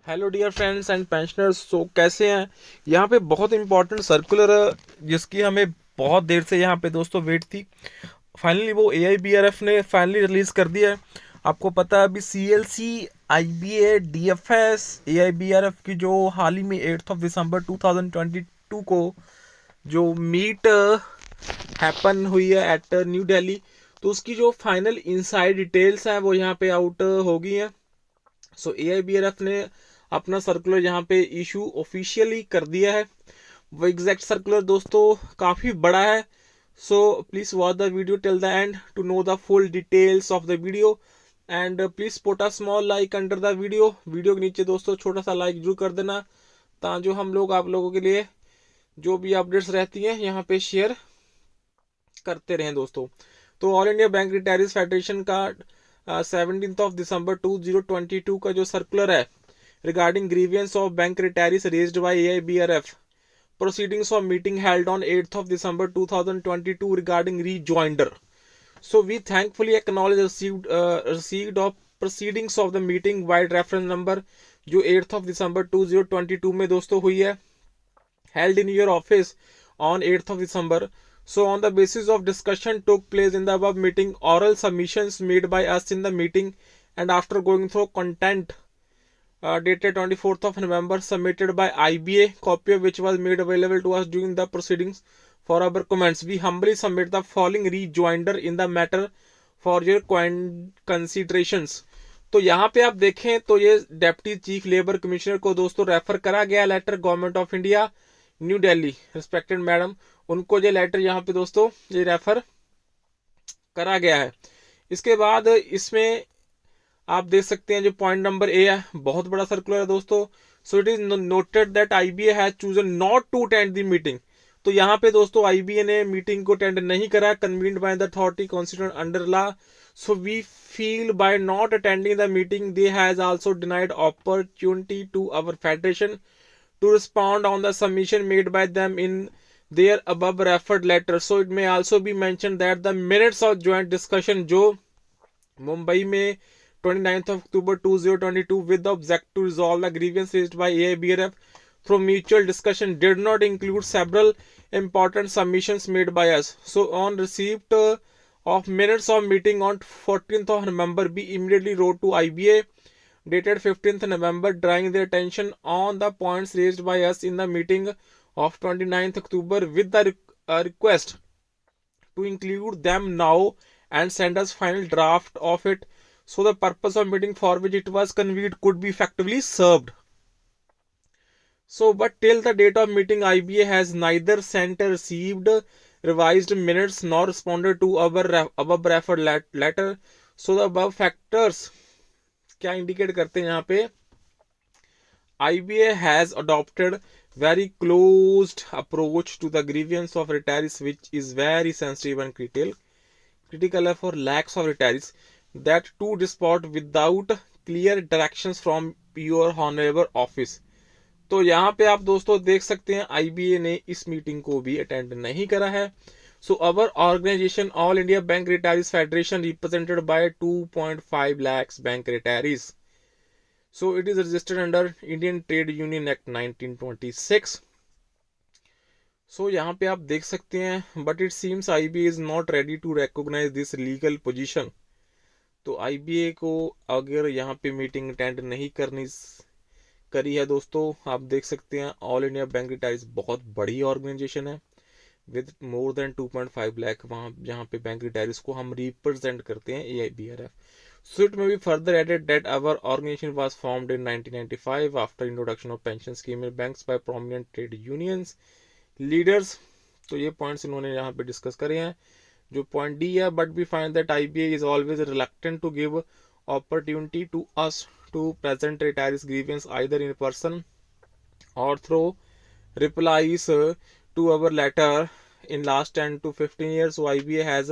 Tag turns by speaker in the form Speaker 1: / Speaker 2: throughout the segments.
Speaker 1: Hello dear friends and pensioners. So कैसे हैं? यहाँ पे बहुत इंपॉर्टेंट सर्कुलर जिसकी हमें बहुत देर से यहाँ पे दोस्तों वेट थी। फाइनली वो AIBRF ने फाइनली रिलीज कर दिया है। आपको पता है अभी CLC, IBA, DFS, AIBRF की जो हाल ही में 8 दिसंबर 2022 को जो मीट हैपन हुई है एट न्यू दिल्ली, तो उसकी जो फाइनल इनसाइड डिटेल्स हैं वो यहाँ पे आउट हो गई हैं। सो AIBRF ने अपना सर्कुलर यहाँ पे इशू ऑफिशियली कर दिया है। वो एग्जैक्ट सर्कुलर दोस्तों काफ़ी बड़ा है। So please watch the video till the end to know the full details of the video. And please put a small like under the video के नीचे दोस्तों छोटा सा लाइक जरूर कर देना, ताकि जो हम लोग आप लोगों के लिए जो भी अपडेट्स रहती हैं यहाँ पे शेयर करते रहें दोस्तों। तो all India bank retirees federation का 17 दिसंबर 2022 का जो सर्कुलर है regarding grievance of bank retirees raised by AIBRF, proceedings of meeting held on 8th of December 2022 regarding rejoinder. So we thankfully acknowledge received of proceedings of the meeting wide reference number जो 8th of December 2022 में दोस्तों हुई है, held in your office on 8th of December. So on the basis of discussion took place in the above meeting, oral submissions made by us in the meeting, and after going through content dated 24th of November submitted by IBA, copy of which was made available to us during the proceedings for our comments, we humbly submit the following rejoinder in the matter for your considerations. तो यहाँ पे आप देखें तो ये deputy chief labour commissioner को दोस्तों refer करा गया letter, government of India, New Delhi, respected madam, उनको ये लेटर यहाँ पे दोस्तों ये रेफर करा गया है। इसके बाद इसमें आप देख सकते हैं जो पॉइंट नंबर ए है, बहुत बड़ा सर्कुलर है दोस्तों। So it is noted that IBA has chosen not to attend the meeting. तो यहाँ पे दोस्तों IBA ने मीटिंग को अटेंड नहीं करा, convened by the authority constituted under law. So we feel by not attending the meeting they has also denied opportunity to our federation to respond on the submission made by them in their above referred letter. So it may also be mentioned that the minutes of joint discussion जो मुंबई में 29th of October 2022 with the object to resolve the grievance raised by AIBRF through mutual discussion did not include several important submissions made by us. So on receipt of minutes of meeting on 14th of November, we immediately wrote to IBA dated 15th November, drawing their attention on the points raised by us in the meeting of 29th October with the request to include them now and send us final draft of it, so the purpose of meeting for which it was convened could be effectively served. So, but till the date of meeting, IBA has neither sent or received revised minutes nor responded to our above referred letter. So the above factors क्या indicate करते हैं यहाँ पे, IBA has adopted very closed approach to the grievance of retirees, which is very sensitive and critical for lakhs of retirees, that to disport without clear directions from your honorable office. तो यहाँ पे आप दोस्तों देख सकते हैं IBA ने इस मीटिंग को भी अटेंड नहीं करा है। So our organization, All India Bank Retirees Federation, represented by 2.5 lakhs bank retirees. So it is registered under Indian Trade Union Act 1926. So यहाँ पे आप देख सकते हैं, but it seems IBA is not ready to recognize this legal position. तो IBA को अगर यहाँ पे मीटिंग अटेंड नहीं करी है दोस्तों, आप देख सकते हैं ऑल इंडिया बैंक रिटायरीज बहुत बड़ी ऑर्गेनाइजेशन है विद मोर देन 2.5 लाख, वहाँ जहाँ पे बैंक रिटायरीज को हम रिप्रेजेंट करते हैं AIBRF. So it may be further added that our organization was formed in 1995 after introduction of pension scheme in banks by prominent trade unions leaders. तो ये points इन्होंने यहाँ पे डिस्कस करे हैं। जो पॉइंट डी है, but we find that IBA is always reluctant to give opportunity to us to present retirees grievance either in person or through replies to our letter in last 10 to 15 years. So IBA has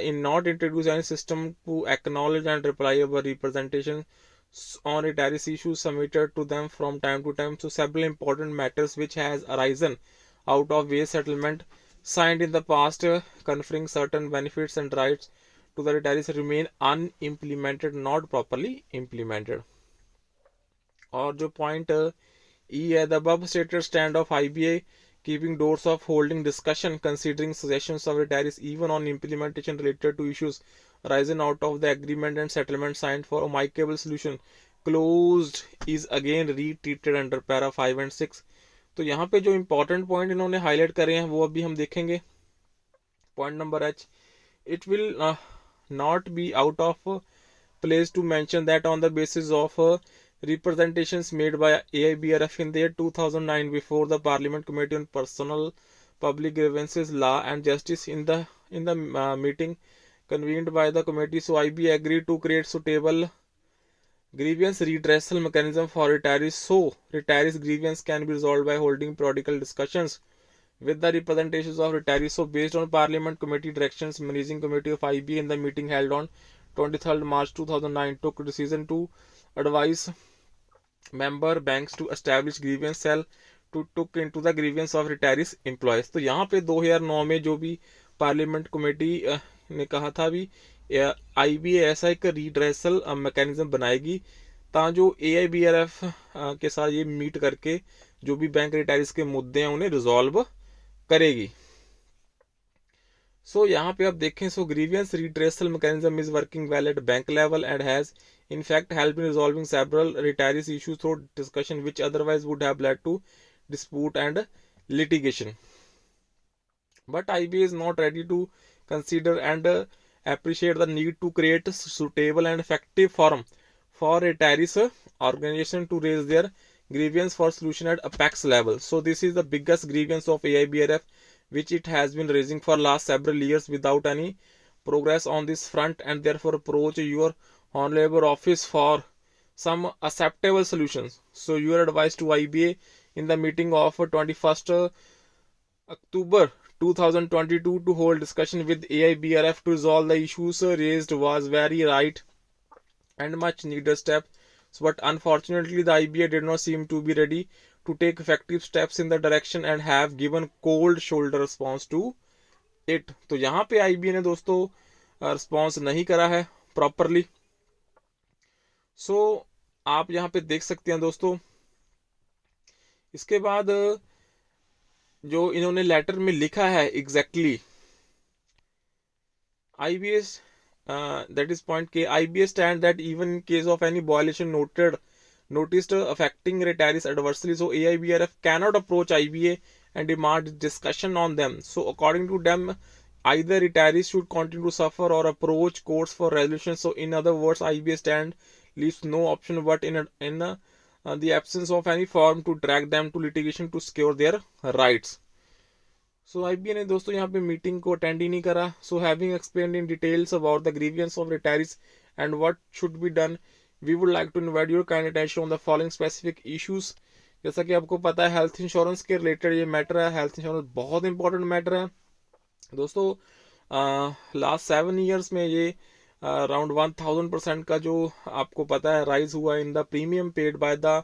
Speaker 1: in not introduced any system to acknowledge and reply our representation on retirees issues submitted to them from time to time. So several important matters which has arisen out of wage settlement signed in the past conferring certain benefits and rights to the retirees remain unimplemented, not properly implemented. और जो point ई है, the above stated stand of IBA keeping doors of holding discussion considering suggestions of retirees even on implementation related to issues arising out of the agreement and settlement signed for amicable solution closed is again retreated under para 5 and 6। तो यहाँ पे जो important point इन्होंने highlight करे हैं वो अभी हम देखेंगे। Point number H, it will not be out of place to mention that on the basis of representations made by AIBRF in their 2009 before the Parliament Committee on Personal Public Grievances, Law and Justice in the meeting convened by the committee, so IB agreed to create suitable grievance redressal mechanism for retirees, so retirees grievance can be resolved by holding periodical discussions with the representations of retirees. So based on Parliament Committee directions, Managing Committee of IBA in the meeting held on 23rd March 2009 took decision to advise member banks to establish grievance cell to took into the grievance of retirees employees। तो यहाँ पे 2009 में जो भी parliament committee ने कहा था भी IBA ऐसा एक रीड्रेसल मैकेनिज्म बनाएगी ता जो AIBRF के साथ ये मीट करके जो भी बैंक रिटायरीज के मुद्दे हैं उन्हें रिजॉल्व करेगी। सो यहाँ पे आप देखें, so grievance redressal mechanism is working well at bank level and has in fact helped in resolving several retirees issues through discussion which otherwise would have led to dispute and litigation, but IBA is not ready to consider and appreciate the need to create suitable and effective forum for retirees organization to raise their grievance for solution at apex level। So this is the biggest grievance of AIBRF which it has been raising for last several years without any progress on this front, and therefore approach your honorable office for some acceptable solutions। So your advice to IBA in the meeting of 21st October 2022 to hold discussion with AIBRF to resolve the issues raised was very right and much needed step, but unfortunately the IBA did not seem to be ready to take effective steps in the direction and have given cold shoulder response to it। तो यहाँ पे IBA ने दोस्तों response नहीं करा है properly. सो आप यहाँ पे देख सकते हैं दोस्तों, इसके बाद जो इन्होंने लेटर में लिखा है exactly IBS that is point K, IBS stand that even in case of any violation noticed affecting retirees adversely, so AIBRF cannot approach IBA and demand discussion on them। So according to them, either retirees should continue to suffer or approach courts for resolution। So in other words, IBA stand leaves no option but in the absence of any form to drag them to litigation to secure their rights। So IBA ने दोस्तों यहाँ पे meeting को attend ही नहीं करा। So having explained in details about the grievances of retirees and what should be done, we would like to invite your kind attention on the following specific issues. जैसा कि आपको पता है हेल्थ इंश्योरेंस के related ये matter है। Health insurance बहुत important matter है दोस्तों। लास्ट 7 ईयर्स में ये अराउंड 1000% का जो आपको पता है राइज हुआ in the premium paid by the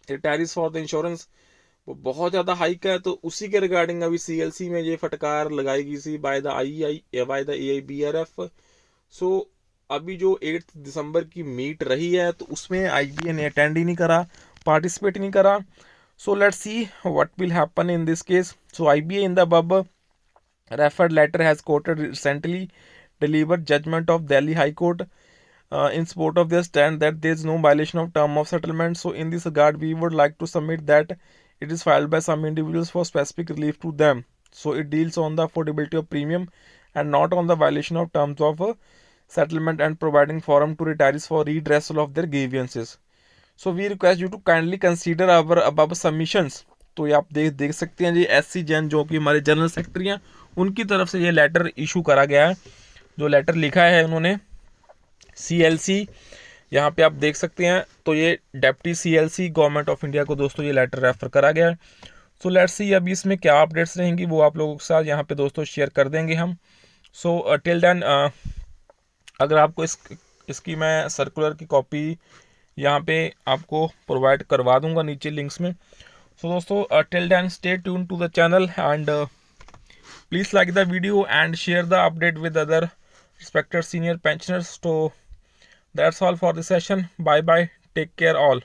Speaker 1: retirees for the insurance, वो बहुत ज़्यादा हाइक है। तो उसी के रिगार्डिंग अभी CLC में ये फटकार लगाई गई थी बाय द AIBRF। सो अभी जो 8 दिसंबर की मीट रही है तो उसमें IBA ने अटेंड ही नहीं करा, पार्टिसिपेट नहीं करा। So let's see what will happen in this case. So IBA in the above referred letter has quoted recently delivered judgment of Delhi High Court in support of their stand that there is no violation of term of settlement। So in this regard we would like to submit that it is filed by some individuals for specific relief to them, so it deals on the affordability of premium and not on the violation of terms of settlement and providing forum to retirees for redressal of their grievances। So we request you to kindly consider our above submissions। तो ये आप देख सकते हैं जी SC Jain जो कि हमारे general secretary हैं उनकी तरफ से ये लेटर इशू करा गया है। जो लेटर लिखा है उन्होंने CLC, यहाँ पे आप देख सकते हैं, तो ये deputy CLC government of India को दोस्तों ये लेटर रेफर करा गया है। सो लेट्स सी अभी इसमें क्या अपडेट्स रहेंगी वो आप लोगों के साथ यहाँ पे दोस्तों शेयर कर देंगे हम। सो टिल देन अगर आपको इसकी मैं सर्कुलर की कॉपी यहाँ पे आपको प्रोवाइड करवा दूंगा नीचे लिंक्स में। सो दोस्तों till then stay tune to the channel and please like the video and share the update with other respected senior pensioners। So that's all for the session. Bye bye. Take care all.